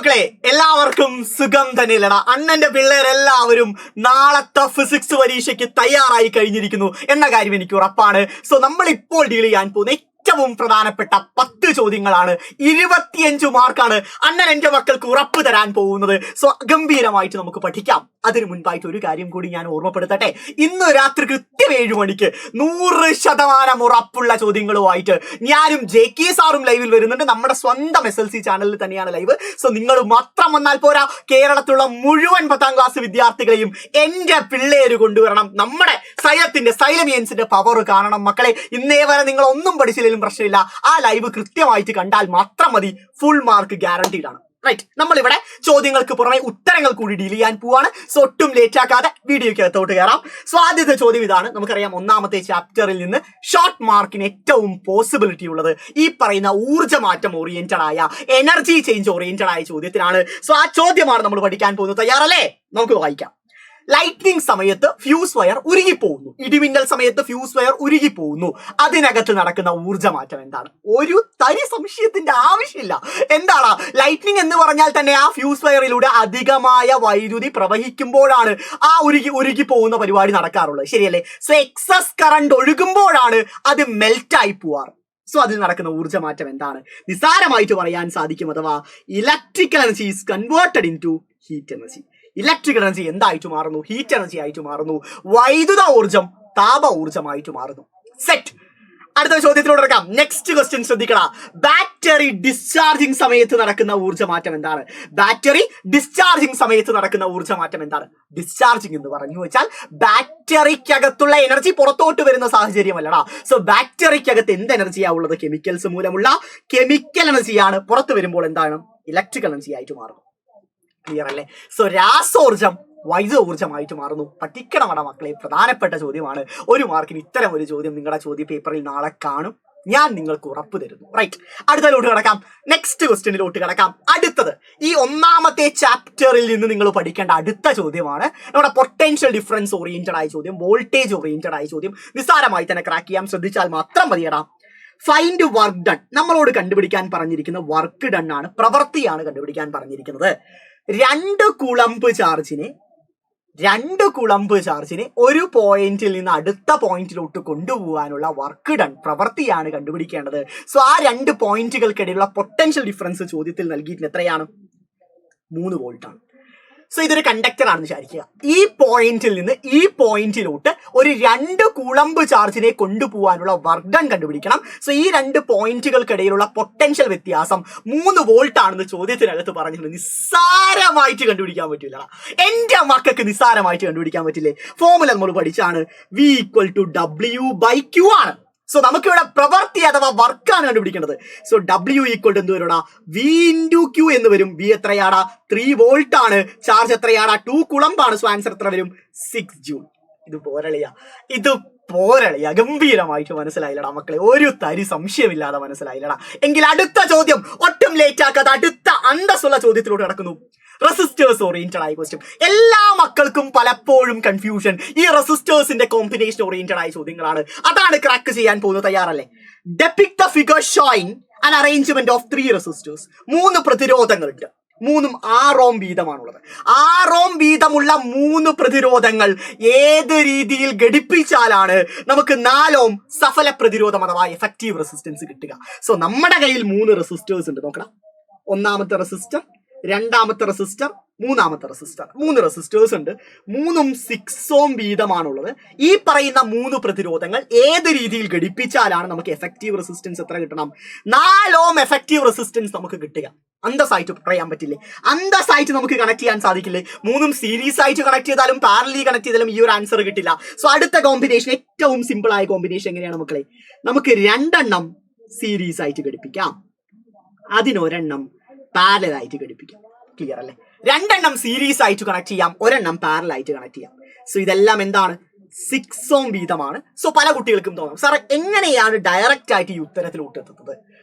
മക്കളെ, എല്ലാവർക്കും സുഖം തന്നെയല്ലടാ. അണ്ണന്റെ പിള്ളേരെല്ലാവരും നാളത്തെ ഫിസിക്സ് പരീക്ഷയ്ക്ക് തയ്യാറായി കഴിഞ്ഞിരിക്കുന്നു എന്ന കാര്യം എനിക്ക് ഉറപ്പാണ്. സോ നമ്മൾ ഇപ്പോൾ ഡീൽ ചെയ്യാൻ പോകുന്ന ഏറ്റവും പ്രധാനപ്പെട്ട 10 ചോദ്യങ്ങളാണ്. 25 മാർക്കാണ് അണ്ണൻ എന്റെ മക്കൾക്ക് ഉറപ്പ് തരാൻ പോകുന്നത്. സോ ഗംഭീരമായിട്ട് നമുക്ക് പഠിക്കാം. അതിനു മുൻപായിട്ട് ഒരു കാര്യം കൂടി ഞാൻ ഓർമ്മപ്പെടുത്തട്ടെ. ഇന്ന് രാത്രി കൃത്യം 7 മണിക്ക് 100% ഉറപ്പുള്ള ചോദ്യങ്ങളുമായിട്ട് ഞാനും JK സാറും ലൈവിൽ വരുന്നുണ്ട്. നമ്മുടെ സ്വന്തം SLC ചാനലിൽ തന്നെയാണ് ലൈവ്. സോ നിങ്ങൾ മാത്രം വന്നാൽ പോരാ, കേരളത്തിലുള്ള മുഴുവൻ 10ാം ക്ലാസ് വിദ്യാർത്ഥികളെയും എന്റെ പിള്ളേര് കൊണ്ടുവരണം. നമ്മുടെ സൈലമിയൻസിന്റെ പവർ കാണണം മക്കളെ. ഇന്നേ വരെ നിങ്ങൾ ഒന്നും പഠിച്ചില്ലെങ്കിലും പ്രശ്നമില്ല, ആ ലൈവ് കൃത്യമായിട്ട് കണ്ടാൽ മാത്രം മതി. ഫുൾ മാർക്ക് ഗ്യാരണ്ടീഡ് ആണ്. റൈറ്റ്, നമ്മളിവിടെ ചോദ്യങ്ങൾക്ക് പുറമെ ഉത്തരങ്ങൾ കൂടി ഡീൽ ചെയ്യാൻ പോവാണ്. സോ ഒട്ടും ലേറ്റ് ആക്കാതെ വീഡിയോയ്ക്ക് അകത്തോട്ട് കയറാം. സോ ആദ്യത്തെ ചോദ്യം ഇതാണ്. നമുക്കറിയാം, 1ാമത്തെ ചാപ്റ്ററിൽ നിന്ന് ഷോർട്ട് മാർക്കിന് ഏറ്റവും പോസിബിലിറ്റി ഉള്ളത് ഈ പറയുന്ന ഊർജ്ജമാറ്റം ഓറിയന്റഡ് ആയ, എനർജി ചേഞ്ച് ഓറിയന്റഡ് ആയ ചോദ്യത്തിനാണ്. സോ ആ ചോദ്യമാണ് നമ്മൾ പഠിക്കാൻ പോകുന്നത്. തയ്യാറല്ലേ? നമുക്ക് വായിക്കാം. ലൈറ്റ്നിങ് സമയത്ത് ഫ്യൂസ് വയർ ഉരുകിപ്പോകുന്നു. ഇടിമിന്നൽ സമയത്ത് ഫ്യൂസ് വയർ ഉരുകിപ്പോകുന്നു. അതിനകത്ത് നടക്കുന്ന ഊർജ്ജമാറ്റം എന്താണ്? ഒരു തരി സംശയത്തിന്റെ ആവശ്യമില്ല. എന്താണ് ലൈറ്റ്നിങ് എന്ന് പറഞ്ഞാൽ തന്നെ ആ ഫ്യൂസ് വയറിലൂടെ അധികമായ വൈദ്യുതി പ്രവഹിക്കുമ്പോഴാണ് ആ ഉരുകി പോകുന്ന പരിപാടി നടക്കാറുള്ളത്, ശരിയല്ലേ? സോ എക്സസ് കറണ്ട് ഒഴുകുമ്പോഴാണ് അത് മെൽറ്റായി പോവാറ്. സോ അതിൽ നടക്കുന്ന ഊർജ്ജമാറ്റം എന്താണ്? നിസ്സാരമായിട്ട് പറയാൻ സാധിക്കും. അഥവാ electrical energy is converted into heat energy. Electrical energy എന്തായിട്ട് മാറുന്നു? ഹീറ്റ് എനർജി ആയിട്ട് മാറുന്നു. വൈദ്യുത ഊർജം താപ ഊർജമായിട്ട് മാറുന്നു. സെറ്റ്. അടുത്ത ചോദ്യത്തിലൂടെ നടക്കാം. നെക്സ്റ്റ് ക്വസ്റ്റ്യൻ ശ്രദ്ധിക്കടാ. ബാറ്ററി ഡിസ്ചാർജിങ് സമയത്ത് നടക്കുന്ന ഊർജ്ജമാറ്റം എന്താണ്? ബാറ്ററി ഡിസ്ചാർജിങ് സമയത്ത് നടക്കുന്ന ഊർജ്ജമാറ്റം എന്താണ്? ഡിസ്ചാർജിങ് എന്ന് പറഞ്ഞു വെച്ചാൽ ബാറ്ററിക്കകത്തുള്ള എനർജി പുറത്തോട്ട് വരുന്ന സാഹചര്യമല്ലടാ. സോ ബാറ്ററിക്കകത്ത് എന്ത് എനർജിയാ ഉള്ളത്? കെമിക്കൽസ് മൂലമുള്ള കെമിക്കൽ എനർജിയാണ്. പുറത്തു വരുമ്പോൾ എന്താണ്? ഇലക്ട്രിക്കൽ എനർജി ആയിട്ട് മാറുന്നു. ക്ലിയർ അല്ലേ? സോ രാസോർജം വൈദ്യുത ഊർജ്ജമായിട്ട് മാറുന്നു. പഠിക്കണമട മക്കളെ, പ്രധാനപ്പെട്ട ചോദ്യമാണ്. 1 മാർക്കിന് ഇത്തരം ഒരു ചോദ്യം നിങ്ങളുടെ ചോദ്യ പേപ്പറിൽ നാളെ കാണും. ഞാൻ നിങ്ങൾക്ക് ഉറപ്പ് തരുന്നു. റൈറ്റ്, അടുത്തതിലോട്ട് കിടക്കാം. നെക്സ്റ്റ് ക്വസ്റ്റ്യനിലോട്ട് കിടക്കാം. അടുത്തത് ഈ 1ാമത്തെ ചാപ്റ്ററിൽ നിന്ന് നിങ്ങൾ പഠിക്കേണ്ട അടുത്ത ചോദ്യമാണ് നമ്മുടെ പൊട്ടൻഷ്യൽ ഡിഫറൻസ് ഓറിയന്റഡ് ആയ ചോദ്യം, വോൾട്ടേജ് ഓറിയന്റഡ് ആയ ചോദ്യം. നിസ്സാരമായി തന്നെ ക്രാക്ക് ചെയ്യാം, ശ്രദ്ധിച്ചാൽ മാത്രം മതിയടാ. Find work done. നമ്മളോട് കണ്ടുപിടിക്കാൻ പറഞ്ഞിരിക്കുന്ന വർക്ക് ഡൺ ആണ്, പ്രവൃത്തിയാണ് കണ്ടുപിടിക്കാൻ പറഞ്ഞിരിക്കുന്നത്. 2 കൂളംബ് ചാർജിനെ ഒരു പോയിന്റിൽ നിന്ന് അടുത്ത പോയിന്റിലോട്ട് കൊണ്ടുപോകാനുള്ള വർക്ക് ഡൺ, പ്രവൃത്തിയാണ് കണ്ടുപിടിക്കേണ്ടത്. സോ ആ 2 പോയിന്റുകൾക്കിടയിലുള്ള പൊട്ടൻഷ്യൽ ഡിഫറൻസ് ചോദ്യത്തിൽ നൽകിയിട്ടുണ്ട്. എത്രയാണ്? 3 വോൾട്ട് ആണ്. സോ ഇതൊരു കണ്ടക്ടർ ആണെന്ന് വിചാരിക്കുക. ഈ പോയിന്റിൽ നിന്ന് ഈ പോയിന്റിലോട്ട് ഒരു 2 കൂളംബ് ചാർജിനെ കൊണ്ടുപോകാനുള്ള വർക്ക് ഡൺ കണ്ടുപിടിക്കണം. സോ ഈ 2 പോയിന്റുകൾക്കിടയിലുള്ള പൊട്ടൻഷ്യൽ വ്യത്യാസം 3 വോൾട്ട് ആണെന്ന് ചോദ്യത്തിനകത്ത് പറഞ്ഞിട്ടുണ്ട്. നിസ്സാരമായിട്ട് കണ്ടുപിടിക്കാൻ പറ്റില്ല. എന്റെ മക്കൾക്ക് നിസ്സാരമായിട്ട് കണ്ടുപിടിക്കാൻ പറ്റില്ലേ? ഫോർമുല നമ്മൾ പഠിച്ചാണ്. V = W/Q ആണ്. സോ നമുക്കിവിടെ പ്രവൃത്തി അഥവാ വർക്കാണ് കണ്ടുപിടിക്കേണ്ടത്. സോ W = എന്ത് വരുടാ? V × Q എന്ന് വരും. V എത്രയാടാ? 3 വോൾട്ട് ആണ്. ചാർജ് എത്രയാടാ? 2 കൂളംബ് ആണ്. സോ ആൻസർ എത്ര വരും? 6 ജൂൾ. ഇത് പോരളിയ ഗംഭീരമായിട്ട് മനസ്സിലായില്ലടാ മക്കളെ, ഒരു തരി സംശയമില്ലാതെ മനസ്സിലായില്ലടാ. എങ്കിൽ അടുത്ത ചോദ്യം ഒട്ടും ലേറ്റ് ആക്കാതെ അടുത്ത അന്തസ്സുള്ള ചോദ്യത്തിലൂടെ നടക്കുന്നു. റെസിസ്റ്റേഴ്സ് ഓറിയന്റഡ് ആയ ക്വസ്റ്റ്യൻ. എല്ലാ മക്കൾക്കും പലപ്പോഴും കൺഫ്യൂഷൻ ഈ റെസിസ്റ്റേഴ്സിന്റെ കോമ്പിനേഷൻ ഓറിയന്റഡ് ആയ ചോദ്യങ്ങളാണ്. അതാണ് ക്രാക്ക് ചെയ്യാൻ പോകുന്നത്. തയ്യാറല്ലേ? Depict the figure showing an arrangement of 3 resistors. 3 പ്രതിരോധങ്ങളുണ്ട്. 3ഉം 6 ഓം വീതമാണുള്ളത്. 6 ഓം വീതമുള്ള 3 പ്രതിരോധങ്ങൾ ഏത് രീതിയിൽ ഘടിപ്പിച്ചാലാണ് നമുക്ക് 4 ഓം സഫല പ്രതിരോധം അഥവാ എഫക്റ്റീവ് റെസിസ്റ്റൻസ് കിട്ടുക? സോ നമ്മുടെ കയ്യിൽ 3 റെസിസ്റ്റേഴ്സ് ഉണ്ട്. നോക്കണം. 1ാമത്തെ റെസിസ്റ്റർ, 2ാമത്തെ റെസിസ്റ്റർ, 3ാമത്തെ റെസിസ്റ്റർ. 3 റെസിസ്റ്റേഴ്സ് ഉണ്ട്. 3ഉം 6 ഓം വീതമാണുള്ളത്. ഈ പറയുന്ന 3 പ്രതിരോധങ്ങൾ ഏത് രീതിയിൽ ഘടിപ്പിച്ചാലാണ് നമുക്ക് എഫക്റ്റീവ് റെസിസ്റ്റൻസ് എത്ര കിട്ടണം? 4 ഓം എഫക്റ്റീവ് റെസിസ്റ്റൻസ് നമുക്ക് കിട്ടുക. അന്തസ്സായിട്ട് പറയാൻ പറ്റില്ലേ? അന്തസ്സായിട്ട് നമുക്ക് കണക്ട് ചെയ്യാൻ സാധിക്കില്ലേ? 3ഉം സീരീസ് ആയിട്ട് കണക്ട് ചെയ്താലും പാരലലി കണക്ട് ചെയ്താലും ഈ ഒരു ആൻസർ കിട്ടില്ല. സോ അടുത്ത കോമ്പിനേഷൻ, ഏറ്റവും സിമ്പിൾ ആയ കോമ്പിനേഷൻ എങ്ങനെയാണ് മക്കളെ? നമുക്ക് 2 എണ്ണം സീരീസ് ആയിട്ട് ഘടിപ്പിക്കാം, അതിനൊരെണ്ണം പാരലൽ ആയിട്ട് ഘടിപ്പിക്കാം. ക്ലിയർ അല്ലേ? 2 എണ്ണം സീരീസ് ആയിട്ട് കണക്ട് ചെയ്യാം, 1 എണ്ണം പാരലൽ ആയിട്ട് കണക്ട് ചെയ്യാം. സോ ഇതെല്ലാം എന്താണ്? 6 ഓം വീതമാണ്. സോ പല കുട്ടികൾക്കും തോന്നാം, സാർ എങ്ങനെയാണ് ഡയറക്റ്റ് ആയിട്ട് ഈ ഉത്തരത്തിലോട്ട് എത്തുന്നത്?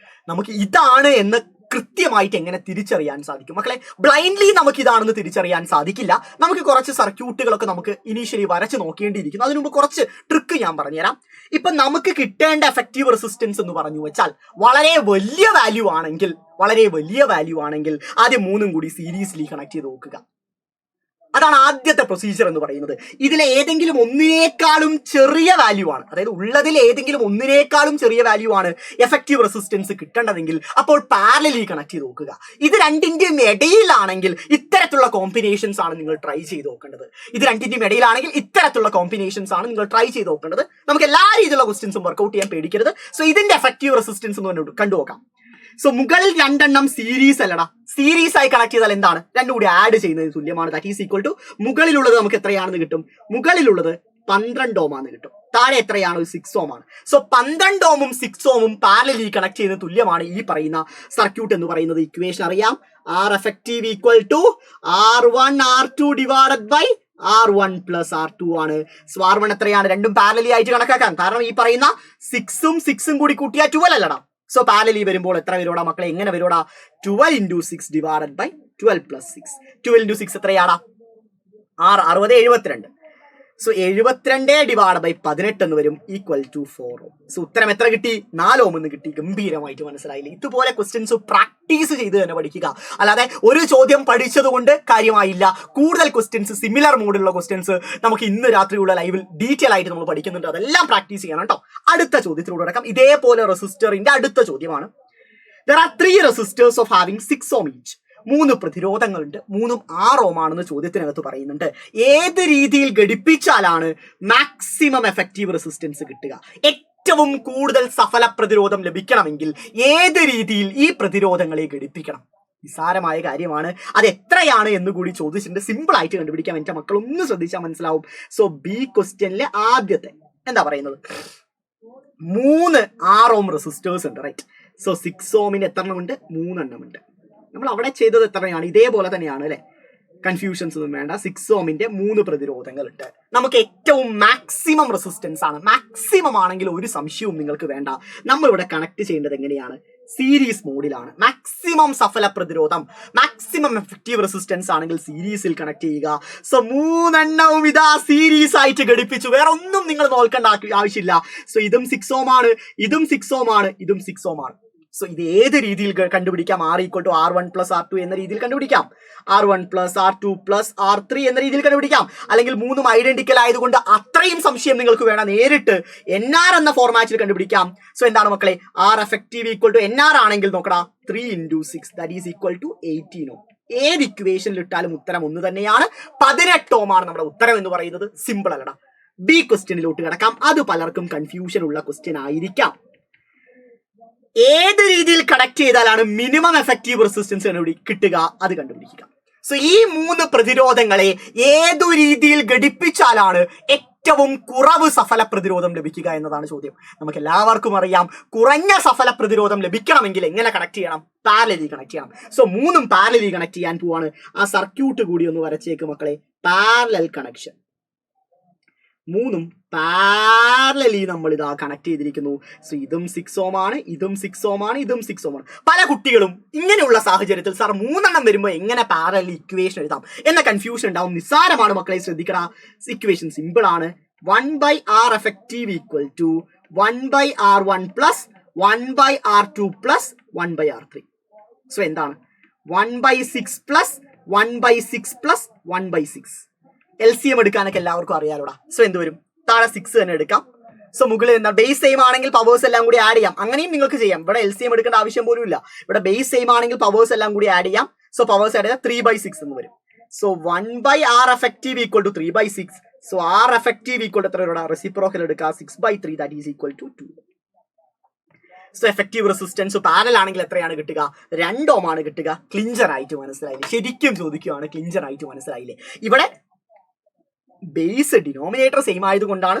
നമുക്ക് ഇതാണ് എന്ന് കൃത്യമായിട്ട് എങ്ങനെ തിരിച്ചറിയാൻ സാധിക്കും മക്കളെ? ബ്ലൈൻഡ്ലി നമുക്ക് ഇതാണെന്ന് തിരിച്ചറിയാൻ സാധിക്കില്ല. നമുക്ക് കുറച്ച് സർക്യൂട്ടുകളൊക്കെ നമുക്ക് ഇനീഷ്യലി വരച്ച് നോക്കേണ്ടിയിരിക്കുന്നു. അതിനു മുമ്പ് കുറച്ച് ട്രിക്ക് ഞാൻ പറഞ്ഞുതരാം. ഇപ്പൊ നമുക്ക് കിട്ടേണ്ട എഫക്റ്റീവ് റെസിസ്റ്റൻസ് എന്ന് പറഞ്ഞു വെച്ചാൽ വളരെ വലിയ വാല്യൂ ആണെങ്കിൽ ആദ്യം മൂന്നും കൂടി സീരീസ്ലി കണക്ട് ചെയ്ത് നോക്കുക. അതാണ് ആദ്യത്തെ പ്രൊസീജിയർ എന്ന് പറയുന്നത്. ഇതിലെ ഏതെങ്കിലും ഒന്നിനേക്കാളും ചെറിയ വാല്യൂ ആണ്, അതായത് ഉള്ളതിൽ ഏതെങ്കിലും ഒന്നിനേക്കാളും ചെറിയ വാല്യൂ ആണ് എഫക്റ്റീവ് റെസിസ്റ്റൻസ് കിട്ടേണ്ടതെങ്കിൽ അപ്പോൾ പാരലലി കണക്ട് ചെയ്ത് നോക്കുക. ഇത് രണ്ടിന്റെയും ഇടയിലാണെങ്കിൽ ഇത്തരത്തിലുള്ള കോമ്പിനേഷൻസ് ആണ് നിങ്ങൾ ട്രൈ ചെയ്ത് നോക്കേണ്ടത്. നമുക്ക് എല്ലാ രീതിയിലുള്ള ക്വസ്റ്റ്യൻസും വർക്ക്ഔട്ട് ചെയ്യാൻ പേടിക്കരുത്. സോ ഇതിന്റെ എഫക്റ്റീവ് റെസിസ്റ്റൻസ് എന്ന് കണ്ടുനോക്കാം. സോ മുകളിൽ രണ്ടെണ്ണം സീരീസ് അല്ലടാ, സീരീസ് ആയി കണക്ട് ചെയ്താൽ എന്താണ്? രണ്ടും കൂടി ആഡ് ചെയ്യുന്നതിന് തുല്യമാണ്. ദാറ്റ് ഈസ് ഈക്വൽ ടു മുകളിലുള്ളത് നമുക്ക് എത്രയാണെന്ന് കിട്ടും? മുകളിലുള്ളത് 12 ഓം ആണ് കിട്ടും. താഴെ എത്രയാണ്? 6 ഓം ആണ്. സോ 12 ഓമും 6 ഓമും പാരലലി കണക്ട് ചെയ്യുന്ന തുല്യമാണ് ഈ പറയുന്ന സർക്യൂട്ട് എന്ന് പറയുന്നത്. ഇക്വേഷൻ അറിയാം, R effective equal to R1 R2 divided by R1 plus R2 ആണ്. സോ R1 എത്രയാണ്? രണ്ടും പാരലലി ആയിട്ട് കണക്കാക്കാം. കാരണം ഈ പറയുന്ന 6ഉം കൂടി കൂട്ടിയാൽ 12 അല്ലടാ. സോ പാരലലി വരുമ്പോൾ എത്ര വരോടാ മക്കളെ? എങ്ങനെ വരോടാ? 12 into 6 divided by 12 plus 6. 12 into 6 എത്രയാടാ? 60 72. സോ 72 ഡിവൈഡ് ബൈ 18 എന്ന് വരും, ഈക്വൽ ടു 4 ഓം. സോ ഉത്തരം എത്ര കിട്ടി? 4 ഓം എന്ന് കിട്ടി. ഗംഭീരമായിട്ട് മനസ്സിലായില്ലേ? ഇതുപോലെ ക്വസ്റ്റ്യൻസ് പ്രാക്ടീസ് ചെയ്ത് തന്നെ പഠിക്കുക. അല്ലാതെ ഒരു ചോദ്യം പഠിച്ചത് കൊണ്ട് കാര്യമായില്ല. കൂടുതൽ ക്വസ്റ്റ്യൻസ്, സിമിലർ മോഡിലുള്ള ക്വസ്റ്റ്യൻസ് നമുക്ക് ഇന്ന് രാത്രിയുള്ള ലൈവിൽ ഡീറ്റെയിൽ ആയിട്ട് നമ്മൾ പഠിക്കുന്നുണ്ട്. അതെല്ലാം പ്രാക്ടീസ് ചെയ്യണം കേട്ടോ. അടുത്ത ചോദ്യത്തിലൂടെ അടക്കം ഇതേപോലെ റെസിസ്റ്ററിന്റെ അടുത്ത ചോദ്യമാണ്. There are 3 resistors of having 6 ohm each. 3 പ്രതിരോധങ്ങളുണ്ട്, 3ഉം 6 ഓം ആണെന്ന് ചോദ്യത്തിനകത്ത് പറയുന്നുണ്ട്. ഏത് രീതിയിൽ ഘടിപ്പിച്ചാലാണ് മാക്സിമം എഫക്റ്റീവ് റെസിസ്റ്റൻസ് കിട്ടുക? ഏറ്റവും കൂടുതൽ സഫല പ്രതിരോധം ലഭിക്കണമെങ്കിൽ ഏത് രീതിയിൽ ഈ പ്രതിരോധങ്ങളെ ഘടിപ്പിക്കണം? നിസ്സാരമായ കാര്യമാണ്. അത് എത്രയാണ് എന്ന് കൂടി ചോദിച്ചിട്ടുണ്ട്. സിമ്പിൾ ആയിട്ട് കണ്ടുപിടിക്കാം. എന്റെ മക്കൾ ഒന്ന് ശ്രദ്ധിച്ചാൽ മനസ്സിലാവും. സോ ബി ക്വസ്റ്റ്യനിലെ ആദ്യത്തെ എന്താ പറയുന്നത്? 3 6 ഓം റെസിസ്റ്റേഴ്സ് ഉണ്ട്, റൈറ്റ്? സോ 6 ഓമിന് എത്ര എണ്ണം ഉണ്ട്? 3 എണ്ണം ഉണ്ട്. നമ്മൾ അവിടെ ചെയ്തത് എത്രയാണ്? ഇതേപോലെ തന്നെയാണ് അല്ലെ? കൺഫ്യൂഷൻസ് ഒന്നും വേണ്ട. 6 ഓമിന്റെ 3 പ്രതിരോധങ്ങളുണ്ട്. നമുക്ക് ഏറ്റവും മാക്സിമം റെസിസ്റ്റൻസ് ആണ്. മാക്സിമം ആണെങ്കിൽ ഒരു സംശയവും നിങ്ങൾക്ക് വേണ്ട. നമ്മൾ ഇവിടെ കണക്ട് ചെയ്യേണ്ടത് എങ്ങനെയാണ്? സീരീസ് മോഡിലാണ്. മാക്സിമം സഫല പ്രതിരോധം, മാക്സിമം എഫക്റ്റീവ് റെസിസ്റ്റൻസ് ആണെങ്കിൽ സീരീസിൽ കണക്ട് ചെയ്യുക. സോ 3 എണ്ണവും ഇതാ സീരീസ് ആയിട്ട് ഘടിപ്പിച്ചു. വേറെ ഒന്നും നിങ്ങൾ നോക്കേണ്ട ആവശ്യമില്ല. സോ ഇതും 6 ഓം ആണ്, ഇതും 6 ഓം ആണ്, ഇതും 6 ഓം ആണ്. സോ ഇത് ഏത് രീതിയിൽ കണ്ടുപിടിക്കാം? R equal to R1 plus R2 എന്ന രീതിയിൽ കണ്ടുപിടിക്കാം. R1 plus R2 plus R3 എന്ന രീതിയിൽ കണ്ടുപിടിക്കാം. അല്ലെങ്കിൽ 3ഉം ഐഡന്റിക്കൽ ആയതുകൊണ്ട് അത്രയും സംശയം നിങ്ങൾക്ക് വേണം, നേരിട്ട് NR എന്ന ഫോർമാറ്റിൽ കണ്ടുപിടിക്കാം. സോ എന്താണ് മക്കളെ? R effective equal to NR ആണെങ്കിൽ നോക്കടാ, 3 into 6 that is equal to 18 ohm. ഏത് ഇക്വേഷനിൽ ഇട്ടാലും ഉത്തരം ഒന്ന് തന്നെയാണ്. 18 ഓം ആണ് നമ്മുടെ ഉത്തരം എന്ന് പറയുന്നത്. സിമ്പിൾ അല്ലടാ. ബി ക്വസ്റ്റ്യനിലോട്ട് കിടക്കാം. അത് പലർക്കും കൺഫ്യൂഷൻ ഉള്ള ക്വസ്റ്റ്യൻ ആയിരിക്കാം. ഏത് രീതിയിൽ കണക്ട് ചെയ്താലാണ് മിനിമം എഫക്റ്റീവ് റെസിസ്റ്റൻസ് കിട്ടുക? അത് കണ്ടുപിടിക്കുക. സോ ഈ 3 പ്രതിരോധങ്ങളെ ഏതു രീതിയിൽ ഘടിപ്പിച്ചാലാണ് ഏറ്റവും കുറവ് സഫല പ്രതിരോധം ലഭിക്കുക എന്നതാണ് ചോദ്യം. നമുക്ക് എല്ലാവർക്കും അറിയാം, കുറഞ്ഞ സഫല പ്രതിരോധം ലഭിക്കണമെങ്കിൽ എങ്ങനെ കണക്ട് ചെയ്യണം? പാരലലി കണക്ട് ചെയ്യണം. സോ 3ഉം പാരലലി കണക്ട് ചെയ്യാൻ പോവാണ്. ആ സർക്യൂട്ട് കൂടി ഒന്ന് വരച്ചേക്ക് മക്കളെ. Parallel connection. 3ഉം പാരലലി നമ്മൾ ഇതാ കണക്ട് ചെയ്തിരിക്കുന്നു. സോ ഇതും 6 ഓം ആണ്, ഇതും 6 ഓം ആണ്, ഇതും 6 ഓം ആണ്. പല കുട്ടികളും ഇങ്ങനെയുള്ള സാഹചര്യത്തിൽ സാർ 3 എണ്ണം വരുമ്പോൾ എങ്ങനെ പാരലൽ ഇക്വേഷൻ എഴുതാം എന്ന കൺഫ്യൂഷൻ ഉണ്ടാവും. നിസ്സാരമാണ് മക്കളെ, ശ്രദ്ധിക്കടാ. ഇക്വേഷൻ സിമ്പിൾ ആണ്. 1/R effective equal to 1/R1 plus 1/R2 plus 1/R3. So എന്താണ്? 1/6 പ്ലസ് 1/6 പ്ലസ് 1/6. LCM എടുക്കാനൊക്കെ എല്ലാവർക്കും അറിയാലോടാ. സോ എന്ത് വരും? താഴെ 6 തന്നെ എടുക്കാം. സോ മുകളിൽ എന്താ? ബേസ് സെയിം ആണെങ്കിൽ പവേഴ്സ് എല്ലാം കൂടി ആഡ് ചെയ്യാം. അങ്ങനെയും നിങ്ങൾക്ക് ചെയ്യാം. ഇവിടെ LCM എടുക്കേണ്ട ആവശ്യം പോലും ഇല്ല. ഇവിടെ ബേസ് സെയിം ആണെങ്കിൽ പവേഴ്സ് എല്ലാം കൂടി ആഡ് ചെയ്യാം. സോ പവേഴ്സ് ആഡ് ചെയ്താൽ 3/6 എന്ന് വരും. So 1/R effective equal to 3/6. So R effective equal to എത്ര വരും? റെസിപ്രോക്കൽ എടുക്കുക, 6/3 that is equal to 2. So effective resistance parallel ആണെങ്കിൽ എത്രയാണ് കിട്ടുക? 2 ഓം ആണ് കിട്ടുക. ക്ലിഞ്ചർ ആയിട്ട് മനസ്സിലായില്ലേ? ശരിക്കും ചോദിക്കുകയാണ്, ക്ലിഞ്ചർ ആയിട്ട് മനസ്സിലായില്ലേ? ഇവിടെ ബേസ് ഡിനോമിനേറ്റർ സെയിം ആയതുകൊണ്ടാണ്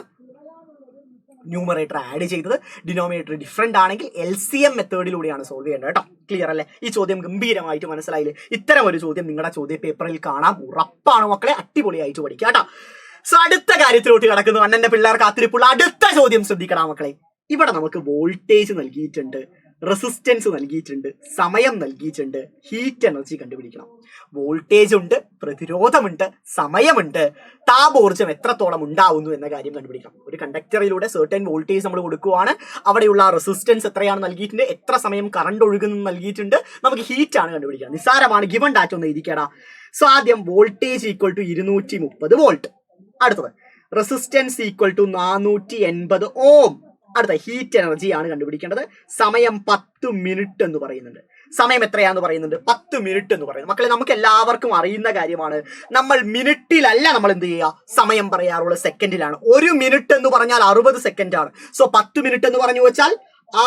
ന്യൂമറേറ്റർ ആഡ് ചെയ്തത്. ഡിനോമിനേറ്റർ ഡിഫറെന്റ് ആണെങ്കിൽ LCM മെത്തേഡിലൂടെയാണ് സോൾവ് ചെയ്യേണ്ടത് കേട്ടോ. ക്ലിയർ അല്ലേ? ഈ ചോദ്യം ഗംഭീരമായിട്ട് മനസ്സിലായില്ലേ? ഇത്തരം ഒരു ചോദ്യം നിങ്ങളുടെ ചോദ്യ പേപ്പറിൽ കാണാം. ഉറപ്പാണ് മക്കളെ, അടിപൊളിയായിട്ട് പഠിക്കുക കേട്ടോ. സോ അടുത്ത കാര്യത്തിലോട്ട് കിടക്കുന്നു. അണ്ണന്റെ പിള്ളേർ കാത്തിരിപ്പുള്ള അടുത്ത ചോദ്യം ശ്രദ്ധിക്കണം മക്കളെ. ഇവിടെ നമുക്ക് വോൾട്ടേജ് നൽകിയിട്ടുണ്ട്, റെസിസ്റ്റൻസ് നൽകിയിട്ടുണ്ട്, സമയം നൽകിയിട്ടുണ്ട്, ഹീറ്റ് എനർജി കണ്ടുപിടിക്കണം. വോൾട്ടേജ് ഉണ്ട്, പ്രതിരോധമുണ്ട്, സമയമുണ്ട്, താപോർജ്ജം എത്രത്തോളം ഉണ്ടാവുന്നു എന്ന കാര്യം കണ്ടുപിടിക്കണം. ഒരു കണ്ടക്ടറിലൂടെ സർട്ടൻ വോൾട്ടേജ് നമ്മൾ കൊടുക്കുവാണ്, അവിടെയുള്ള റെസിസ്റ്റൻസ് എത്രയാണ് നൽകിയിട്ടുണ്ട്, എത്ര സമയം കറണ്ട് ഒഴുകുന്നു നൽകിയിട്ടുണ്ട്, നമുക്ക് ഹീറ്റ് ആണ് കണ്ടുപിടിക്കണം. നിസ്സാരമാണ്, ഗിവൺ ഡാറ്റ ഒന്ന് എഴുതിക്കടാ. സോ ആദ്യം വോൾട്ടേജ് ഈക്വൽ ടു 230 വോൾട്ട്. അടുത്തത് റെസിസ്റ്റൻസ് ഈക്വൽ ടു 480 ഓം. അടുത്ത ഹീറ്റ് എനർജി ആണ് കണ്ടുപിടിക്കേണ്ടത്. സമയം 10 മിനിറ്റ് എന്ന് പറയുന്നുണ്ട്. സമയം എത്രയാന്ന് പറയുന്നുണ്ട്? 10 മിനിറ്റ് എന്ന് പറയുന്നത്. മക്കളെ, നമുക്ക് എല്ലാവർക്കും അറിയുന്ന കാര്യമാണ്, നമ്മൾ മിനിറ്റിലല്ല നമ്മൾ എന്ത് ചെയ്യുക, സമയം പറയാറുള്ളത് സെക്കൻഡിലാണ്. 1 മിനിറ്റ് എന്ന് പറഞ്ഞാൽ 60 സെക്കൻഡ് ആണ്. സോ 10 മിനിറ്റ് എന്ന് പറഞ്ഞു വെച്ചാൽ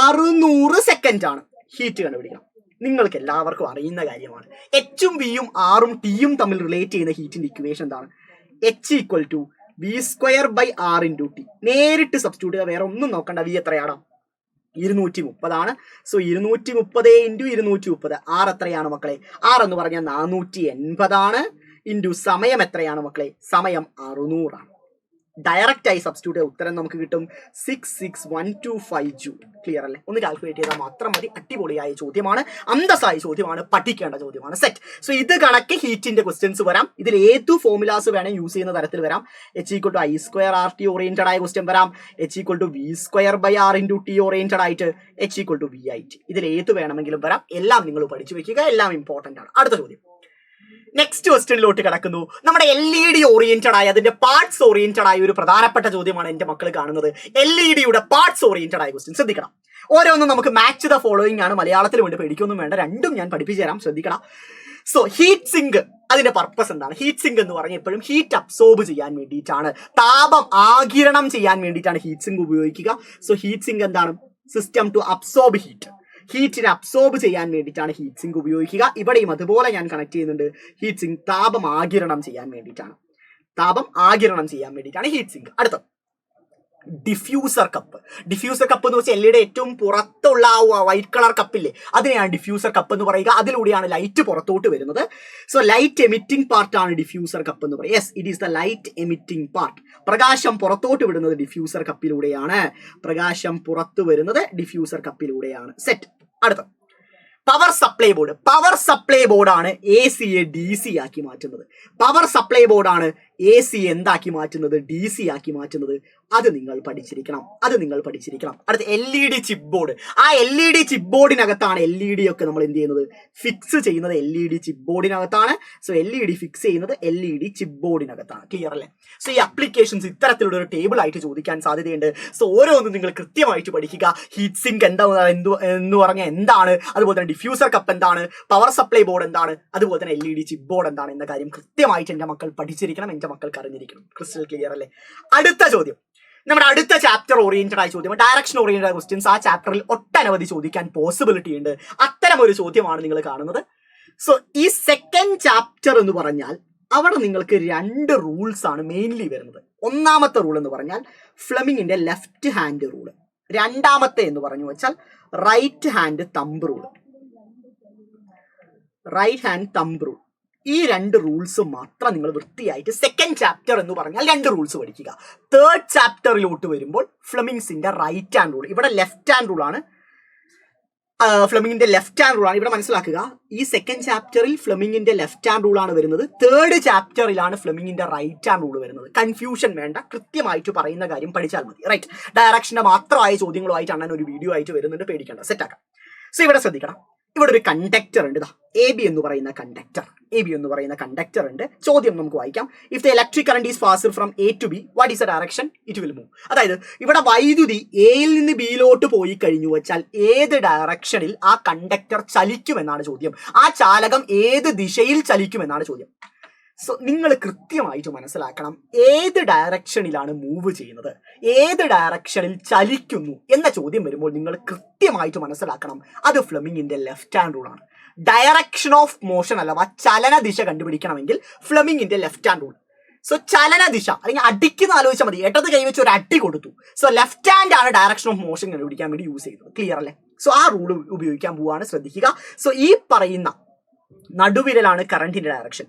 600 സെക്കൻഡ് ആണ്. ഹീറ്റ് കണ്ടുപിടിക്കണം. നിങ്ങൾക്ക് എല്ലാവർക്കും അറിയുന്ന കാര്യമാണ്. എച്ചും വിയും ആറും ടിയും തമ്മിൽ റിലേറ്റ് ചെയ്യുന്ന ഹീറ്റിന്റെ ഇക്വേഷൻ എന്താണ്? H equal to V²/R*T. നേരിട്ട് സബ്സ്റ്റിറ്റ്യൂട്ട് ചെയ്യുക, വേറെ ഒന്നും നോക്കണ്ട. വി എത്രയാണ്? 230 ആണ്. സോ 230 × 230. ആർ എത്രയാണ് മക്കളെ? ആർ എന്ന് പറഞ്ഞാൽ 480 ആണ്. ഇൻറ്റു സമയം എത്രയാണ് മക്കളെ? സമയം 600 ആണ്. ഡയറക്റ്റ് ആയി സബ്സ്റ്റിറ്റ്യൂട്ട് ഉത്തരം നമുക്ക് കിട്ടും 66125 ജൂൾ. ക്ലിയർ അല്ലേ? ഒന്ന് കാൽക്കുലേറ്റ് ചെയ്താൽ മാത്രം മതി. അടിപൊളിയായ ചോദ്യമാണ്, അന്തസ്സായ ചോദ്യമാണ്, പഠിക്കേണ്ട ചോദ്യമാണ്. സെറ്റ്. സോ ഇത് കണക്ക് ഹീറ്റിന്റെ ക്വസ്റ്റ്യൻസ് വരാം. ഇതിൽ ഏതു ഫോർമുലാസ് വേണം യൂസ് ചെയ്യുന്ന തരത്തിൽ വരാം. H=I²RT ഓറിയന്റഡ് ആയ ക്വസ്റ്റ്യൻ വരാം. H=V²/R*T ഓറിയന്റഡ് ആയിട്ട്, H=VIT. ഇതിൽ ഏത് വേണമെങ്കിലും വരാം. എല്ലാം നിങ്ങൾ പഠിച്ചു വെക്കുക, എല്ലാം ഇമ്പോർട്ടന്റ് ആണ്. അടുത്ത ചോദ്യം, നെക്സ്റ്റ് ക്വസ്റ്റ്യനിലോട്ട് കിടക്കുന്നു. നമ്മുടെ LED ഓറിയന്റഡ് ആയ, അതിന്റെ പാർട്സ് ഓറിയന്റഡ് ആയ ഒരു പ്രധാനപ്പെട്ട ചോദ്യമാണ് എന്റെ മക്കൾ കാണുന്നത്. LED-യുടെ പാർട്സ് ഓറിയന്റഡ് ആയ ക്വസ്റ്റ്യൻ ശ്രദ്ധിക്കണം. ഓരോന്നും നമുക്ക് മാച്ച് ദ ഫോളോയിങ് ആണ്. മലയാളത്തിൽ വേണ്ടി പേടിക്കൊന്നും വേണ്ട, രണ്ടും ഞാൻ പഠിപ്പിച്ചു തരാം, ശ്രദ്ധിക്കണം. സോ ഹീറ്റ് സിങ്ക്, അതിന്റെ പർപ്പസ് എന്താണ്? ഹീറ്റ് സിങ്ക് എന്ന് പറഞ്ഞാൽ എപ്പോഴും ഹീറ്റ് അബ്സോർബ് ചെയ്യാൻ വേണ്ടിയിട്ടാണ്, താപം ആഗിരണം ചെയ്യാൻ വേണ്ടിയിട്ടാണ് ഹീറ്റ് സിങ്ക് ഉപയോഗിക്കുക. സോ ഹീറ്റ് സിങ്ക് എന്താണ്? System to absorb heat. ഹീറ്റിനെ അബ്സോർബ് ചെയ്യാൻ വേണ്ടിയിട്ടാണ് ഹീറ്റ് സിങ്ക് ഉപയോഗിക്കുക. ഇവിടെയും അതുപോലെ ഞാൻ കണക്ട് ചെയ്യുന്നുണ്ട്. ഹീറ്റ് സിങ്ക് താപം ആഗിരണം ചെയ്യാൻ വേണ്ടിയിട്ടാണ്. താപം ആഗിരണം ചെയ്യാൻ വേണ്ടിയിട്ടാണ് ഹീറ്റ് സിങ്ക്. അടുത്ത ഡിഫ്യൂസർ കപ്പ്. ഡിഫ്യൂസർ കപ്പ് എന്ന് വെച്ചാൽ എല്ലിയുടെ ഏറ്റവും പുറത്തുള്ള ആ വൈറ്റ് കളർ കപ്പില്ലേ, അതിനെയാണ് ഡിഫ്യൂസർ കപ്പ് എന്ന് പറയുക. അതിലൂടെയാണ് ലൈറ്റ് പുറത്തോട്ട് വരുന്നത്. സോ ലൈറ്റ് എമിറ്റിംഗ് പാർട്ടാണ് ഡിഫ്യൂസർ കപ്പ് എന്ന് പറയുക. Yes, it is the light emitting part. പ്രകാശം പുറത്തോട്ട് വിടുന്നത് ഡിഫ്യൂസർ കപ്പിലൂടെയാണ്. പ്രകാശം പുറത്തു വരുന്നത് ഡിഫ്യൂസർ കപ്പിലൂടെയാണ്. സെറ്റ്. അടുത്ത power supply board. Power supply ബോർഡാണ് AC-യെ DC ആക്കി മാറ്റുന്നത്. പവർ സപ്ലൈ ബോർഡാണ് AC എന്താക്കി മാറ്റുന്നത്? DC ആക്കി മാറ്റുന്നത്. അത് നിങ്ങൾ പഠിച്ചിരിക്കണം, അത് നിങ്ങൾ പഠിച്ചിരിക്കണം. അടുത്ത LED ചിപ്പ് ബോർഡ്. ആ LED ചിപ്പ് ബോർഡിനകത്താണ് LED ഒക്കെ നമ്മൾ എന്ത് ചെയ്യുന്നത്? ഫിക്സ് ചെയ്യുന്നത് LED ചിപ്പ് ബോർഡിനകത്താണ്. സോ LED ഫിക്സ് ചെയ്യുന്നത് LED ചിപ്പ് ബോർഡിനകത്താണ്. ക്ലിയർ അല്ലേ? സോ ഈ അപ്ലിക്കേഷൻസ് ഇത്തരത്തിലുള്ള ഒരു ടേബിൾ ആയിട്ട് ചോദിക്കാൻ സാധ്യതയുണ്ട്. സോ ഓരോന്നും നിങ്ങൾ കൃത്യമായിട്ട് പഠിക്കുക. ഹീറ്റ് സിങ്ക് എന്ന് പറഞ്ഞാൽ എന്താണ്, അതുപോലെ തന്നെ ഡിഫ്യൂസർ കപ്പ് എന്താണ്, പവർ സപ്ലൈ ബോർഡ് എന്താണ്, അതുപോലെ തന്നെ LED ചിപ്പ് ബോർഡ് എന്താണ് എന്ന കാര്യം കൃത്യമായിട്ട് എന്റെ മക്കൾ പഠിച്ചിരിക്കണം, എന്റെ മക്കൾക്ക് അറിഞ്ഞിരിക്കണം. ക്രിസ്റ്റൽ ക്ലിയർ അല്ലേ? അടുത്ത ചോദ്യം, നമ്മുടെ അടുത്ത ചാപ്റ്റർ ഓറിയന്റഡ് ആയ ചോദ്യം, ഡയറക്ഷൻ ഓറിയന്റഡ് ആയ ക്വസ്റ്റ്യൻസ്. ആ ചാപ്റ്ററിൽ ഒട്ടനവധി ചോദിക്കാൻ പോസിബിലിറ്റി ഉണ്ട്. അത്തരം ഒരു ചോദ്യമാണ് നിങ്ങൾ കാണുന്നത്. സോ ഈ സെക്കൻഡ് ചാപ്റ്റർ എന്ന് പറഞ്ഞാൽ അവിടെ നിങ്ങൾക്ക് 2 റൂൾസ് ആണ് മെയിൻലി വരുന്നത്. ഒന്നാമത്തെ റൂൾ എന്ന് പറഞ്ഞാൽ ഫ്ലെമിങ്ങിന്റെ ലെഫ്റ്റ് ഹാൻഡ് റൂള്. രണ്ടാമത്തെ എന്ന് പറഞ്ഞു വെച്ചാൽ right hand thumb rule. Right hand thumb rule. ഈ 2 റൂൾസ് മാത്രം നിങ്ങൾ വൃത്തിയായിട്ട് സെക്കൻഡ് ചാപ്റ്റർ എന്ന് പറഞ്ഞാൽ 2 റൂൾസ് പഠിക്കുക. തേർഡ് ചാപ്റ്ററിലോട്ട് വരുമ്പോൾ ഫ്ലെമിങ്സിന്റെ റൈറ്റ് ഹാൻഡ് റൂൾ, ഇവിടെ ലെഫ്റ്റ് ഹാൻഡ് റൂൾ ആണ്. ഫ്ലെമിങ്ങിന്റെ ലെഫ്റ്റ് ഹാൻഡ് റൂൾ ആണ്. ഇവിടെ മനസ്സിലാക്കുക, ഈ സെക്കൻഡ് ചാപ്റ്ററിൽ ഫ്ലെമിങ്ങിന്റെ ലെഫ്റ്റ് ഹാൻഡ് റൂൾ ആണ് വരുന്നത്. തേർഡ് ചാപ്റ്ററിലാണ് ഫ്ലെമിങ്ങിന്റെ റൈറ്റ് ഹാൻഡ് റൂൾ വരുന്നത്. കൺഫ്യൂഷൻ വേണ്ട, കൃത്യമായിട്ട് പറയുന്ന കാര്യം പഠിച്ചാൽ മതി. റൈറ്റ്. ഡയറക്ഷന്റെ മാത്രമായ ചോദ്യങ്ങളുമായിട്ട് അണ്ണൻ ഒരു വീഡിയോ ആയിട്ട് വരുന്നുണ്ട്, പേടിക്കേണ്ട, സെറ്റാക്കാം. സോ ഇവിടെ ശ്രദ്ധിക്കണം, ഇവിടെ ഒരു കണ്ടക്ടർ ഉണ്ട്. AB എന്ന് പറയുന്ന കണ്ടക്ടർ. AB എന്ന് പറയുന്ന കണ്ടക്ടർ ഉണ്ട്. ചോദ്യം നമുക്ക് വായിക്കാം. If the electric current is passed from A to B, what is the direction it will move? അതായത് ഇവിടെ വൈദ്യുതി എയിൽ നിന്ന് ബിയിലോട്ട് പോയി കഴിഞ്ഞു വെച്ചാൽ ഏത് ഡയറക്ഷനിൽ ആ കണ്ടക്ടർ ചലിക്കുമെന്നാണ് ചോദ്യം. ആ ചാലകം ഏത് ദിശയിൽ ചലിക്കുമെന്നാണ് ചോദ്യം. സോ നിങ്ങൾ കൃത്യമായിട്ട് മനസ്സിലാക്കണം, ഏത് ഡയറക്ഷനിലാണ് മൂവ് ചെയ്യുന്നത്, ഏത് ഡയറക്ഷനിൽ ചലിക്കുന്നു എന്ന ചോദ്യം വരുമ്പോൾ നിങ്ങൾ കൃത്യമായിട്ട് മനസ്സിലാക്കണം, അത് ഫ്ലെമിങ്ങിന്റെ ലെഫ്റ്റ് ഹാൻഡ് റൂൾ ആണ്. ഡയറക്ഷൻ ഓഫ് മോഷൻ അഥവാ ചലന ദിശ കണ്ടുപിടിക്കണമെങ്കിൽ ഫ്ലെമിങ്ങിന്റെ ലെഫ്റ്റ് ഹാൻഡ് റൂൾ. സോ ചലന ദിശ അല്ലെങ്കിൽ അടിക്കുന്ന ആലോചിച്ചാൽ മതി. ഇടത് കൈവച്ച് ഒരു അടി കൊടുത്തു. സോ ലെഫ്റ്റ് ഹാൻഡ് ആണ് ഡയറക്ഷൻ ഓഫ് മോഷൻ കണ്ടുപിടിക്കാൻ വേണ്ടി യൂസ് ചെയ്തത്. ക്ലിയർ അല്ലേ? സോ ആ റൂൾ ഉപയോഗിക്കാൻ പോവാണ്, ശ്രദ്ധിക്കുക. സോ ഈ പറയുന്ന നടുവിരലാണ് കറണ്ടിന്റെ ഡയറക്ഷൻ,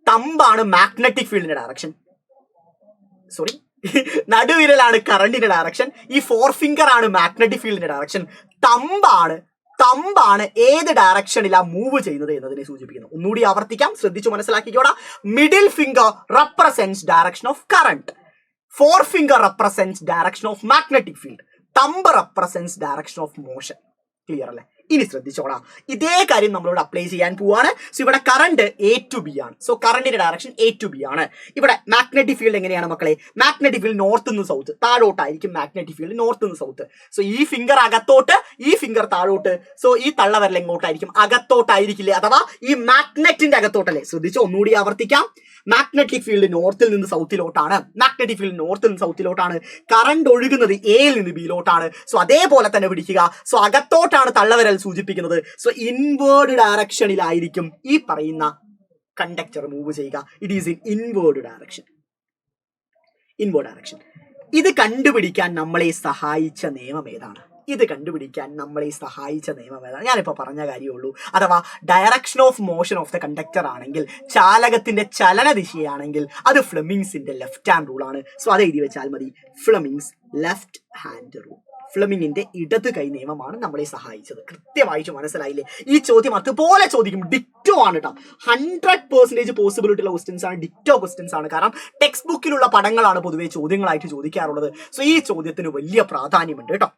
തമ്പാണ് മാഗ്നറ്റിക് ഫീൽഡിന്റെ ഡയറക്ഷൻ. സോറി, നടുവിരലാണ് കറണ്ടിന്റെ ഡയറക്ഷൻ. ഈ 4 ഫിംഗർ ആണ് മാഗ്നറ്റിക് ഫീൽഡിന്റെ ഡയറക്ഷൻ. തമ്പാണ് ഏത് ഡയറക്ഷനിലാ മൂവ് ചെയ്യുന്നത് എന്നതിനെ സൂചിപ്പിക്കുന്നു. ഒന്നുകൂടി ആവർത്തിക്കാം, ശ്രദ്ധിച്ചു മനസ്സിലാക്കിക്കോടാ. Middle finger represents direction of current, 4 finger represents direction of magnetic field, thumb represents direction of motion. Clear അല്ലേ? ഇനി ശ്രദ്ധിച്ചോളാം, ഇതേ കാര്യം നമ്മളോട് അപ്ലൈ ചെയ്യാൻ പോവാണ്. സോ ഇവിടെ കറണ്ട് A to B ആണ്. സോ കറണ്ടിന്റെ ഡയറക്ഷൻ A to B ആണ്. ഇവിടെ മാഗ്നറ്റിക് ഫീൽഡ് എങ്ങനെയാണ് മക്കളെ? മാഗ്നറ്റിക് ഫീൽഡ് നോർത്ത് നിന്ന് സൗത്ത്, താഴോട്ടായിരിക്കും മാഗ്നറ്റിക് ഫീൽഡ്, നോർത്ത് നിന്ന് സൗത്ത്. സോ ഈ ഫിംഗർ അകത്തോട്ട്, ഈ ഫിംഗർ താഴോട്ട്. സോ ഈ തള്ളവിരൽ എങ്ങോട്ടായിരിക്കും? അകത്തോട്ടായിരിക്കില്ലേ? അഥവാ ഈ മാഗ്നറ്റിന്റെ അകത്തോട്ടല്ലേ? ശ്രദ്ധിച്ചോ, ഒന്നുകൂടി ആവർത്തിക്കാം. മാഗ്നറ്റിക് ഫീൽഡ് നോർത്തിൽ നിന്ന് സൗത്തിലോട്ടാണ്. മാഗ്നറ്റിക് ഫീൽഡ് നോർത്തിൽ നിന്ന് സൗത്തിലോട്ടാണ്. കറണ്ട് ഒഴുകുന്നത് എയിൽ നിന്ന് ബിയിലോട്ടാണ്. സോ അതേപോലെ തന്നെ പിടിക്കുക. സോ അകത്തോട്ടാണ് തള്ളവിരൽ സൂചിപ്പിക്കുന്നത്. സോ ഇൻവേർഡ് ഡയറക്ഷനിലായിരിക്കും ഈ പറയുന്ന കണ്ടക്ടർ മൂവ് ചെയ്യുക. It is in inward direction. Inward direction. ഇത് കണ്ടുപിടിക്കാൻ നമ്മളെ സഹായിച്ച നിയമം ഏതാണ്? ഞാനിപ്പോ പറഞ്ഞ കാര്യമുള്ളൂ. അഥവാ direction of motion of the conductor ആണെങ്കിൽ, ചാലകത്തിന്റെ ചലന ദിശയാണെങ്കിൽ അത് ഫ്ലെമിങ്സിന്റെ ലെഫ്റ്റ് ഹാൻഡ് റൂൾ ആണ്. സോ അത് എഴുതി വെച്ചാൽ മതി, ഫ്ലെമിങ്സ് ലെഫ്റ്റ് ഹാൻഡ് റൂൾ. ഫ്ലെമിങ്ങിന്റെ ഇടത് കൈ നിയമമാണ് നമ്മളെ സഹായിച്ചത്. കൃത്യമായിട്ട് മനസ്സിലായില്ലേ? ഈ ചോദ്യം അതുപോലെ ചോദിക്കും. ഡിക്റ്റോ ആണ് കേട്ടോ. 100% പോസിബിലിറ്റി ഉള്ള ക്വസ്റ്റ്യൻസ് ആണ്, ഡിക്റ്റോ ക്വസ്റ്റ്യൻസ് ആണ്. കാരണം ടെക്സ്റ്റ് ബുക്കിലുള്ള പടങ്ങളാണ് പൊതുവെ ചോദ്യങ്ങളായിട്ട് ചോദിക്കാറുള്ളത്. സോ ഈ ചോദ്യത്തിന് വലിയ പ്രാധാന്യമുണ്ട് കേട്ടോ.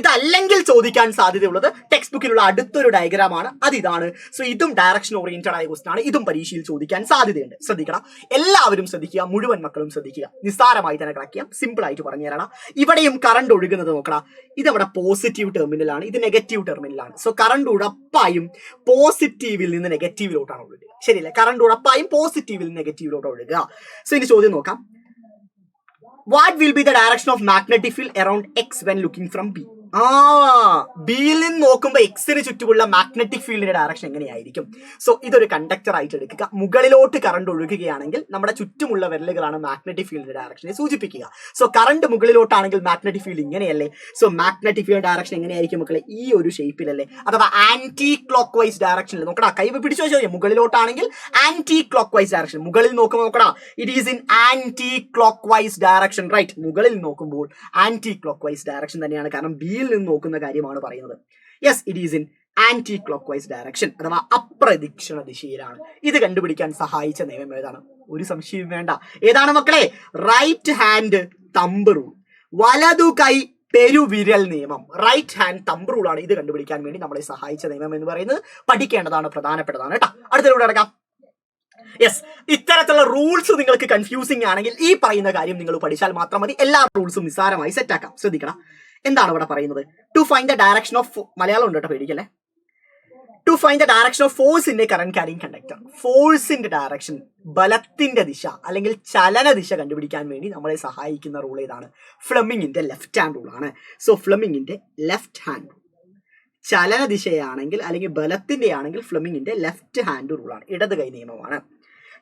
ഇതല്ലെങ്കിൽ ചോദിക്കാൻ സാധ്യതയുള്ളത് ടെക്സ്റ്റ് ബുക്കിലുള്ള അടുത്തൊരു ഡയഗ്രാമാണ്, അതിതാണ്. സോ ഇതും ഡയറക്ഷൻ ഓറിയന്റഡ് ആയ ക്വസ്റ്റൻ ആണ്. ഇതും പരീക്ഷയിൽ ചോദിക്കാൻ സാധ്യതയുണ്ട്. ശ്രദ്ധിക്കണം, എല്ലാവരും ശ്രദ്ധിക്കുക, മുഴുവൻ മക്കളും ശ്രദ്ധിക്കുക. നിസ്സാരമായി തന്നെ ക്രാക്ക് ചെയ്യാം, സിമ്പിൾ ആയിട്ട് പറഞ്ഞു തരണം. ഇവിടെയും കറണ്ട് ഒഴുകുന്നത് നോക്കണം. ഇതവിടെ പോസിറ്റീവ് ടെർമിനലാണ്, ഇത് നെഗറ്റീവ് ടെർമിനലാണ്. സോ കറണ്ട് ഉറപ്പായും പോസിറ്റീവിൽ നിന്ന് നെഗറ്റീവിലോട്ടാണ് ഒഴുകുക. ശരിയല്ലേ? കറണ്ട് ഉറപ്പായും പോസിറ്റീവിൽ നിന്ന് നെഗറ്റീവിലോട്ട് ഒഴുകുക. സോ ഇനി ചോദ്യം നോക്കാം. What will be the direction of magnetic field around X when looking from B? ബിയിൽ നിന്ന് നോക്കുമ്പോൾ എക്സിന് ചുറ്റുമുള്ള മാഗ്നറ്റിക് ഫീൽഡിന്റെ ഡയറക്ഷൻ എങ്ങനെയായിരിക്കും? സോ ഇതൊരു കണ്ടക്ടർ ആയിട്ട് എടുക്കുക. മുകളിലോട്ട് കറണ്ട് ഒഴുകുകയാണെങ്കിൽ നമ്മുടെ ചുറ്റുമുള്ള വിരലുകളാണ് മാഗ്നറ്റിക് ഫീൽഡിന്റെ ഡയറക്ഷനെ സൂചിപ്പിക്കുക. സോ കറണ്ട് മുകളിലോട്ടാണെങ്കിൽ മാഗ്നറ്റിക് ഫീൽഡ് ഇങ്ങനെയല്ലേ? സോ മാഗ്നറ്റിക് ഫീൽഡ് ഡയറക്ഷൻ എങ്ങനെയായിരിക്കും മക്കളെ? ഈ ഒരു ഷേപ്പിലല്ലേ? അഥവാ ആന്റി ക്ലോക്ക് വൈസ് ഡയറക്ഷനിൽ നോക്കടാ. കൈ പിടിച്ചു വെച്ചാൽ മുകളിലോട്ടാണെങ്കിൽ ആന്റി ക്ലോക്ക് വൈസ് ഡയറക്ഷൻ. മുകളിൽ നോക്കുമ്പോൾ നോക്കടാ, it is in anti clock vice direction. Right, മുകളിൽ നോക്കുമ്പോൾ ആന്റി ക്ലോക്ക് വൈസ് ഡയറക്ഷൻ തന്നെയാണ്. കാരണം ബി നിന്ന് നോക്കുന്ന കാര്യമാണ് പറയുന്നത്. Yes, it is in anti clock vice direction, അഥവാ അപ്രദക്ഷിണ ദിശയിലാണ്. ഇത് കണ്ടുപിടിക്കാൻ സഹായിച്ച നിയമം ഏതാണ്? ഒരു സംശയം വേണ്ട. ഏതാണ് മക്കളെ? റൈറ്റ് ഹാൻഡ് തമ്പ് റൂൾ, വലതു കൈ പെരുവിരൽ നിയമം. റൈറ്റ് ഹാൻഡ് തമ്പ് റൂൾ ആണ് ഇത് കണ്ടുപിടിക്കാൻ വേണ്ടി നമ്മളെ സഹായിച്ച നിയമം എന്ന് പറയുന്നത്. പഠിക്കേണ്ടതാണ്, പ്രധാനപ്പെട്ടതാണ് കേട്ടോ. അടുത്തതിലൂടെ അടക്കാം. യെസ്, ഇത്തരത്തിലുള്ള റൂൾസ് നിങ്ങൾക്ക് കൺഫ്യൂസിംഗ് ആണെങ്കിൽ ഈ പറയുന്ന കാര്യം നിങ്ങൾ പഠിച്ചാൽ മാത്രം മതി. എല്ലാ റൂൾസും നിസ്സാരമായി സെറ്റ് ആക്കാം. ശ്രദ്ധിക്കണം, എന്താണ് ഇവിടെ പറയുന്നത്? To find the direction of, Malayalam ഉണ്ട് കേട്ടോ, പേടിക്കല്ലേ. To find the direction of force in a current carrying conductor. ഫോഴ്സിന്റെ ഡയറക്ഷൻ, ബലത്തിന്റെ ദിശ അല്ലെങ്കിൽ ചലന ദിശ കണ്ടുപിടിക്കാൻ വേണ്ടി നമ്മളെ സഹായിക്കുന്ന റൂൾ ഏതാണ്? ഫ്ലെമിങ്ങിന്റെ ലെഫ്റ്റ് ഹാൻഡ് റൂൾ ആണ്. സോ ഫ്ലെമിങ്ങിന്റെ ലെഫ്റ്റ് ഹാൻഡ് റൂൾ, ചലന ദിശയാണെങ്കിൽ അല്ലെങ്കിൽ ബലത്തിന്റെ ആണെങ്കിൽ ഫ്ലെമിങ്ങിന്റെ ലെഫ്റ്റ് ഹാൻഡ് റൂൾ ആണ്, ഇടത് കൈ നിയമമാണ്.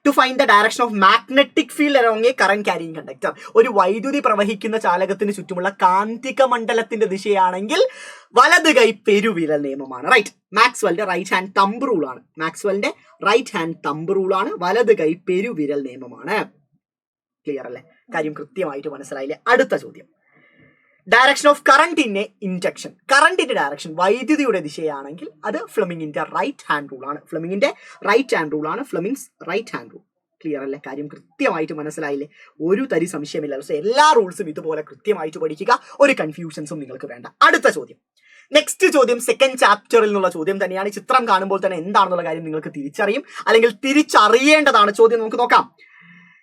To find the direction of magnetic field along a current carrying conductor. ഒരു വൈദ്യുതി പ്രവഹിക്കുന്ന ചാലകത്തിന് ചുറ്റുമുള്ള കാന്തിക മണ്ഡലത്തിന്റെ ദിശയാണെങ്കിൽ വലത് കൈ പെരുവിരൽ നിയമമാണ്. റൈറ്റ്, മാക്സ്വെലിന്റെ റൈറ്റ് ഹാൻഡ് തമ്പ് റൂൾ ആണ്. മാക്സ്വെലിന്റെ റൈറ്റ് ഹാൻഡ് തമ്പ് റൂൾ ആണ്, വലത് കൈ പെരുവിരൽ നിയമമാണ്. ക്ലിയർ അല്ലേ? കാര്യം കൃത്യമായിട്ട് മനസ്സിലായില്ലേ? അടുത്ത ചോദ്യം, direction of current in a induction. കറണ്ടിന്റെ ഡയറക്ഷൻ വൈദ്യുതിയുടെ ദിശയാണെങ്കിൽ അത് ഫ്ലെമിങ്ങിന്റെ റൈറ്റ് ഹാൻഡ് റൂൾ ആണ്. ഫ്ലെമിങ്ങിന്റെ റൈറ്റ് ഹാൻഡ് റൂൾ ആണ്, Fleming's right hand rule. Clear അല്ലേ? കാര്യം കൃത്യമായിട്ട് മനസ്സിലായില്ലേ? ഒരു തരി സംശയമില്ല. സോ എല്ലാ റൂൾസും ഇതുപോലെ കൃത്യമായിട്ട് പഠിക്കുക, ഒരു കൺഫ്യൂഷൻസും നിങ്ങൾക്ക് വേണ്ട. അടുത്ത ചോദ്യം, നെക്സ്റ്റ് ചോദ്യം സെക്കൻഡ് ചാപ്റ്ററിൽ നിന്നുള്ള ചോദ്യം തന്നെയാണ്. ചിത്രം കാണുമ്പോൾ തന്നെ എന്താണെന്നുള്ള കാര്യം നിങ്ങൾക്ക് തിരിച്ചറിയും, അല്ലെങ്കിൽ തിരിച്ചറിയേണ്ടതാണ്. ചോദ്യം നമുക്ക് നോക്കാം.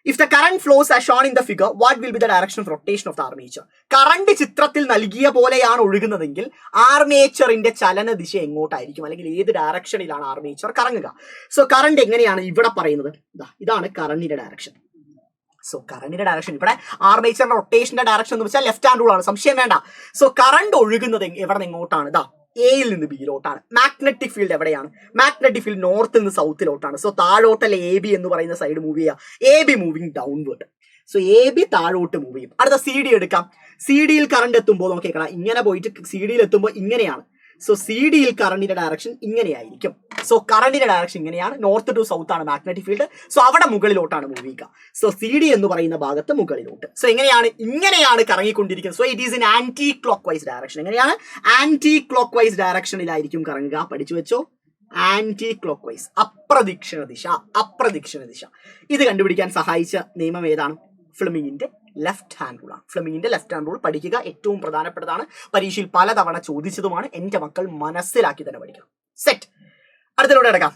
If the current flows as shown in the figure, what will be the direction of rotation of the armature? Current ചിത്രത്തിൽ നൽകിയ പോലെയാണ് ഒഴുകുന്നതെങ്കിൽ ആർമേച്ചറിന്റെ ചലന ദിശ എങ്ങോട്ടായിരിക്കും, അല്ലെങ്കിൽ ഏത് ഡയറക്ഷനിലാണ് ആർമേച്ചർ കറങ്ങുക? സോ കറണ്ട് എങ്ങനെയാണ് ഇവിടെ പറയുന്നത്? ഇതാണ് കറണ്ടിന്റെ ഡയറക്ഷൻ. സോ കറണ്ടിന്റെ ഡയറക്ഷൻ ഇവിടെ ആർമേച്ചറിന്റെ റൊട്ടേഷന്റെ ഡയറക്ഷൻ എന്ന് വെച്ചാൽ ലെഫ്റ്റ് ഹാൻഡ് റൂൾ ആണ്, സംശയം വേണ്ട. സോ കറണ്ട് ഒഴുകുന്നത് എവിടെ നിന്ന് എങ്ങോട്ടാണ്? എയിൽ നിന്ന് ബിയിലോട്ടാണ്. മാഗ്നറ്റിക് ഫീൽഡ് എവിടെയാണ്? മാഗ്നറ്റിക് ഫീൽഡ് നോർത്തിൽ നിന്ന് സൗത്തിലോട്ടാണ്. സോ താഴോട്ടല്ലേ എ ബി എന്ന് പറയുന്ന സൈഡ് മൂവ് ചെയ്യുക. A B moving downward. So A B താഴോട്ട് മൂവ് ചെയ്യും. അടുത്ത സി ഡി എടുക്കാം. സി ഡിയിൽ കറണ്ട് എത്തുമ്പോൾ നോക്കിയേക്കണം, ഇങ്ങനെ പോയിട്ട് സി ഡിയിൽ എത്തുമ്പോൾ ഇങ്ങനെയാണ്. സോ സി ഡിയിൽ കറണ്ടിന്റെ ഡയറക്ഷൻ ഇങ്ങനെയായിരിക്കും. സോ കറണ്ടിന്റെ ഡയറക്ഷൻ ഇങ്ങനെയാണ്, നോർത്ത് ടു സൗത്ത് ആണ് മാഗ്നറ്റിക് ഫീൽഡ്. സോ അവിടെ മുകളിലോട്ടാണ് മൂവ് ചെയ്യുക. സോ സി ഡി എന്ന് പറയുന്ന ഭാഗത്ത് മുകളിലോട്ട്. സോ ഇങ്ങനെയാണ് കറങ്ങിക്കൊണ്ടിരിക്കുന്നത്. So it is in anti clock vice direction. എങ്ങനെയാണ്? ആന്റി ക്ലോക്ക് വൈസ് ഡയറക്ഷനിലായിരിക്കും കറങ്ങുക. പഠിച്ചു വെച്ചോ, ആന്റി ക്ലോക്ക് വൈസ്, അപ്രദക്ഷിണ ദിശ. ഇത് കണ്ടുപിടിക്കാൻ സഹായിച്ച നിയമം ഏതാണ്? ഫ്ലെമിങ്ങിന്റെ ലെഫ്റ്റ് ഹാൻഡ് റൂൾ ആണ്. ഫ്ലെമിങ്ങിന്റെ ലെഫ്റ്റ് ഹാൻഡ് റൂൾ പഠിക്കുക, ഏറ്റവും പ്രധാനപ്പെട്ടതാണ്. പരീക്ഷയിൽ പലതവണ ചോദിച്ചതുമാണ്. എന്റെ മക്കൾ മനസ്സിലാക്കി തന്നെ പഠിക്കണം. സെറ്റ്. അടുത്തതിലൂടെ കിടക്കാം.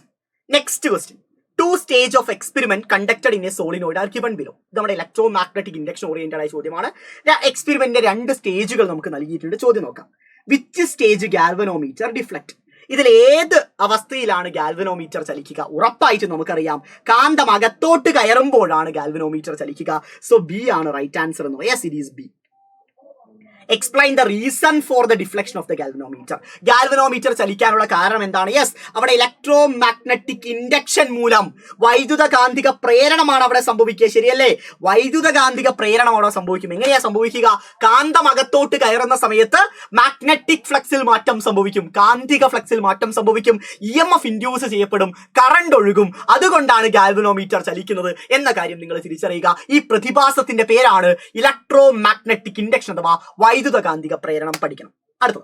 Next question. 2 stage of experiment conducted in a solenoid are given below. നമ്മുടെ ഇലക്ട്രോ മാഗ്നറ്റിക് ഇൻഡക്ഷൻ ഓറിയന്റഡ് ആയ ചോദ്യമാണ്. എക്സ്പെരിമെന്റിന്റെ 2 സ്റ്റേജുകൾ നമുക്ക് നൽകിയിട്ടുണ്ട്. ചോദ്യം നോക്കാം. Which stage galvanometer deflect? ഇതിൽ ഏത് അവസ്ഥയിലാണ് ഗാൽവനോമീറ്റർ ചലിക്കുക? ഉറപ്പായിട്ടും നമുക്കറിയാം, കാന്തം അകത്തോട്ട് കയറുമ്പോഴാണ് ഗാൽവനോമീറ്റർ ചലിക്കുക. സോ ബി ആണ് റൈറ്റ് ആൻസർ എന്ന് പറയാം. Yes, it is B. Explain the reason for the deflection of the galvanometer. Galvanometer ചലിക്കാനുള്ള കാരണം എന്താണ്? യെസ്, അവിടെ ഇലക്ട്രോ മാഗ്നറ്റിക് ഇൻഡക്ഷൻ മൂലം വൈദ്യുത കാന്തിക പ്രേരണമാണ് അവിടെ സംഭവിക്കുക. ശരിയല്ലേ? വൈദ്യുത കാന്തിക പ്രേരണം അവിടെ സംഭവിക്കും. എങ്ങനെയാ സംഭവിക്കുക? കാന്തം അകത്തോട്ട് കയറുന്ന സമയത്ത് മാഗ്നറ്റിക് ഫ്ലക്സിൽ മാറ്റം സംഭവിക്കും, കാന്തിക ഫ്ലക്സിൽ മാറ്റം സംഭവിക്കും, EMF ഇൻഡ്യൂസ് ചെയ്യപ്പെടും, കറണ്ട് ഒഴുകും. അതുകൊണ്ടാണ് ഗാൽവനോമീറ്റർ ചലിക്കുന്നത് എന്ന കാര്യം നിങ്ങൾ തിരിച്ചറിയുക. ഈ പ്രതിഭാസത്തിന്റെ പേരാണ് ഇലക്ട്രോ മാഗ്നറ്റിക് ഇൻഡക്ഷൻ അഥവാ വൈദ്യുത കാന്തിക പ്രേരണം. പഠിക്കണം. അടുത്തത്,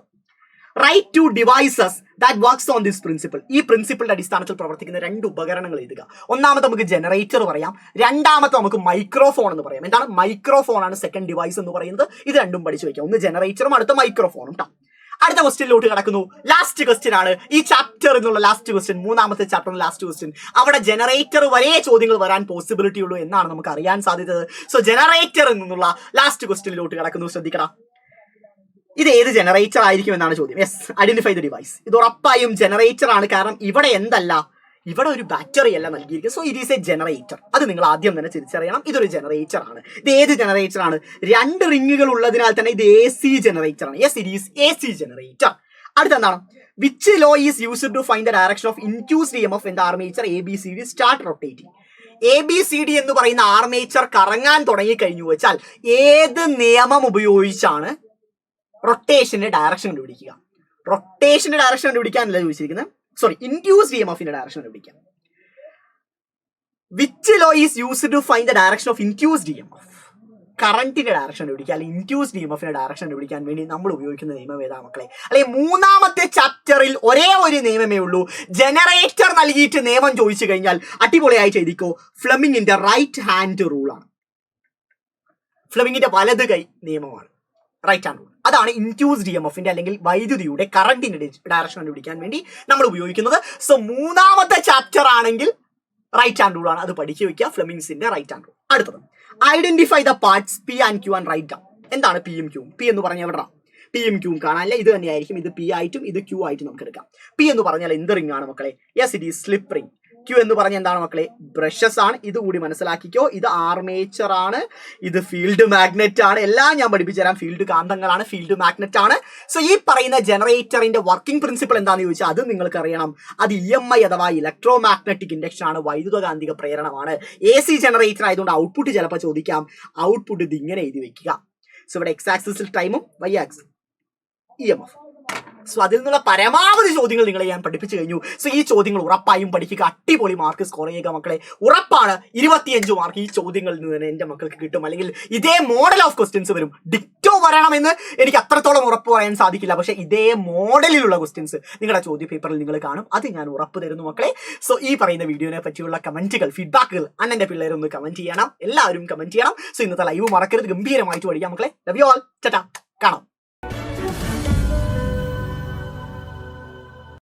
write 2 devices that works on this principle. ഈ പ്രിൻസിപ്പിളിന്റെ അടിസ്ഥാനത്തിൽ പ്രവർത്തിക്കുന്ന 2 ഉപകരണങ്ങൾ എഴുതുക. ഒന്നാമത്തെ നമുക്ക് ജനറേറ്റർ പറയാം, രണ്ടാമത്തെ നമുക്ക് മൈക്രോഫോൺ എന്ന് പറയാം. എന്താണ്? മൈക്രോഫോൺ ആണ് സെക്കൻഡ് ഡിവൈസ് എന്ന് പറയുന്നത്. ഇത് രണ്ടും പഠിച്ചു വെക്കാം. ഒന്ന് ജനറേറ്ററും അടുത്ത മൈക്രോഫോണും. അടുത്ത ക്വസ്റ്റ്യനിലോട്ട് കിടക്കുന്നു. ലാസ്റ്റ് ക്വസ്റ്റ്യൻ ആണ് ഈ ചാപ്റ്റർ എന്നുള്ള ലാസ്റ്റ് ക്വസ്റ്റ്യൻ, 3ാമത്തെ ചാപ്റ്ററിന്റെ ലാസ്റ്റ് ക്വസ്റ്റ്യൻ. അവിടെ ജനറേറ്റർ വരെ ചോദ്യങ്ങൾ വരാൻ പോസിബിലിറ്റി ഉള്ളൂ എന്നാണ് നമുക്ക് അറിയാൻ സാധ്യതയത്. സോ ജനറേറ്റർ എന്നുള്ള ലാസ്റ്റ് ക്വസ്റ്റ്യനിലോട്ട് കിടക്കുന്നു. ശ്രദ്ധിക്കണം, ഇത് ഏത് ജനറേറ്റർ ആയിരിക്കും എന്നാണ് ചോദ്യം. Yes, identify the device. ഇത് ഉറപ്പായും ജനറേറ്റർ ആണ്. കാരണം ഇവിടെ ഇവിടെ ഒരു ബാറ്ററി അല്ല നൽകിയിരിക്കുന്നത്. So it is A generator. അത് നിങ്ങൾ ആദ്യം തന്നെ തിരിച്ചറിയണം. ഇതൊരു ജനറേറ്റർ ആണ്. ഇത് ഏത് ജനറേറ്റർ ആണ്? 2 റിങ്ങുകൾ ഉള്ളതിനാൽ തന്നെ ഇത് AC ജനറേറ്റർ ആണ്. Yes, it is AC generator. അടുത്തെന്താണ്? Which law is used to find the direction of induced EMF in the armature ABCD start rotating? ABCD എന്ന് പറയുന്ന ആർമേച്ചർ കറങ്ങാൻ തുടങ്ങി കഴിഞ്ഞു വെച്ചാൽ ഏത് നിയമം ഉപയോഗിച്ചാണ് റൊട്ടേഷന്റെ ഡയറക്ഷൻ കണ്ടുപിടിക്കുക? റൊട്ടേഷന്റെ ഡയറക്ഷൻ കണ്ടുപിടിക്കാനല്ല ചോദിച്ചിരിക്കുന്നത്, സോറി, ഇൻഡ്യൂസ്ഡ് EMFന്റെ ഡയറക്ഷൻ കണ്ടുപിടിക്കാം. Which law is used to find the direction of induced EMF? കറണ്ടിന്റെ ഡയറക്ഷൻ കണ്ടുപിടിക്കുക, അല്ലെങ്കിൽ ഇൻഡ്യൂസ്ഡ് EMFന്റെ ഡയറക്ഷൻ കണ്ടുപിടിക്കാൻ വേണ്ടി നമ്മൾ ഉപയോഗിക്കുന്ന നിയമം ഏതാ മക്കളെ? അല്ലെങ്കിൽ 3ാമത്തെ ചാപ്റ്ററിൽ ഒരേ ഒരു നിയമമേ ഉള്ളൂ. ജനറേറ്റർ നൽകിയിട്ട് നിയമം ചോദിച്ചു കഴിഞ്ഞാൽ അടിപൊളിയായി ചെയ്തിക്കോ. ഫ്ലെമിങ്ങിന്റെ റൈറ്റ് ഹാൻഡ് റൂൾ ആണ്. ഫ്ലെമിങ്ങിന്റെ വലത് കൈ നിയമമാണ് റൈറ്റ് ഹാൻഡ് റൂൾ. അതാണ് ഇൻഡ്യൂസ്ഡ് EMFന്റെ അല്ലെങ്കിൽ വൈദ്യുതിയുടെ കറണ്ടിന്റെ ഡയറക്ഷൻ കണ്ടുപിടിക്കാൻ വേണ്ടി നമ്മൾ ഉപയോഗിക്കുന്നത്. സോ 3ാമത്തെ ചാപ്റ്റർ ആണെങ്കിൽ റൈറ്റ് ഹാൻഡ് റൂൾ ആണ്. അത് പഠിച്ചു വെക്കുക, ഫ്ലെമിങ്സിന്റെ റൈറ്റ് ഹാൻഡ് റൂൾ. അടുത്തത്, identify the parts P and Q and write down. എന്താണ് P യും Q യും? P എന്ന് പറഞ്ഞാൽ എവിടെ? P യും Q യും കാണാനല്ല, ഇത് തന്നെയായിരിക്കും. ഇത് P ആയിട്ടും ഇത് Q ആയിട്ടും നമുക്ക് എടുക്കാം. P എന്ന് പറഞ്ഞാൽ എന്ത് റിംഗ് ആണ് മക്കളെ? Yes, it is slip ring. Q എന്ന് പറഞ്ഞ എന്താണ് മക്കളെ? ബ്രഷസ് ആണ്. ഇത് കൂടി മനസ്സിലാക്കിക്കോ. ഇത് ആർമേച്ചർ ആണ്, ഇത് ഫീൽഡ് മാഗ്നറ്റ് ആണ്. എല്ലാം ഞാൻ പഠിപ്പിച്ചു തരാം. ഫീൽഡ് കാന്തങ്ങളാണ്, ഫീൽഡ് മാഗ്നറ്റ് ആണ്. സോ ഈ പറയുന്ന ജനറേറ്ററിന്റെ വർക്കിംഗ് പ്രിൻസിപ്പിൾ എന്താണെന്ന് ചോദിച്ചാൽ അത് നിങ്ങൾക്ക് അറിയണം. അത് EMI അഥവാ ഇലക്ട്രോ മാഗ്നറ്റിക് ഇൻഡക്ഷൻ ആണ്, വൈദ്യുത കാന്തിക പ്രേരണമാണ്. AC ജനറേറ്റർ ആയതുകൊണ്ട് ഔട്ട്പുട്ട് ചിലപ്പോൾ ചോദിക്കാം. ഔട്ട്പുട്ട് ഇത് ഇങ്ങനെ എഴുതി വെക്കുക. സോ ഇവിടെ X ആക്സിസിൽ ടൈമും Y ആക്സിസ് EMF. സോ അതിൽ നിന്നുള്ള പരമാവധി ചോദ്യങ്ങൾ നിങ്ങളെ ഞാൻ പഠിപ്പിച്ചു കഴിഞ്ഞു. സോ ഈ ചോദ്യങ്ങൾ ഉറപ്പായും പഠിക്കുക. അടിപൊളി മാർക്ക് സ്കോർ ചെയ്യുക മക്കളെ. ഉറപ്പാണ് 25 മാർക്ക് ഈ ചോദ്യങ്ങളിൽ നിന്ന് തന്നെ എൻ്റെ മക്കൾക്ക് കിട്ടും. അല്ലെങ്കിൽ ഇതേ മോഡൽ ഓഫ് ക്വസ്റ്റ്യൻസ് വരും. ഡിക്റ്റോ വരണമെന്ന് എനിക്ക് അത്രത്തോളം ഉറപ്പ് പറയാൻ സാധിക്കില്ല. പക്ഷെ ഇതേ മോഡലിലുള്ള ക്വസ്റ്റ്യൻസ് നിങ്ങളുടെ ചോദ്യ പേപ്പറിൽ നിങ്ങൾ കാണും. അത് ഞാൻ ഉറപ്പ് തരുന്നു മക്കളെ. സോ ഈ പറയുന്ന വീഡിയോനെ പറ്റിയുള്ള കമന്റുകൾ, ഫീഡ്ബാക്കുകൾ അണ്ണന്റെ പിള്ളേരൊന്ന് കമന്റ് ചെയ്യണം. എല്ലാവരും കമന്റ് ചെയ്യണം. സോ ഇന്നത്തെ ലൈവ് മറക്കരുത്. ഗംഭീരമായിട്ട് പഠിക്കാം മക്കളെ. Love you all. ടാറ്റാ, കാണാം.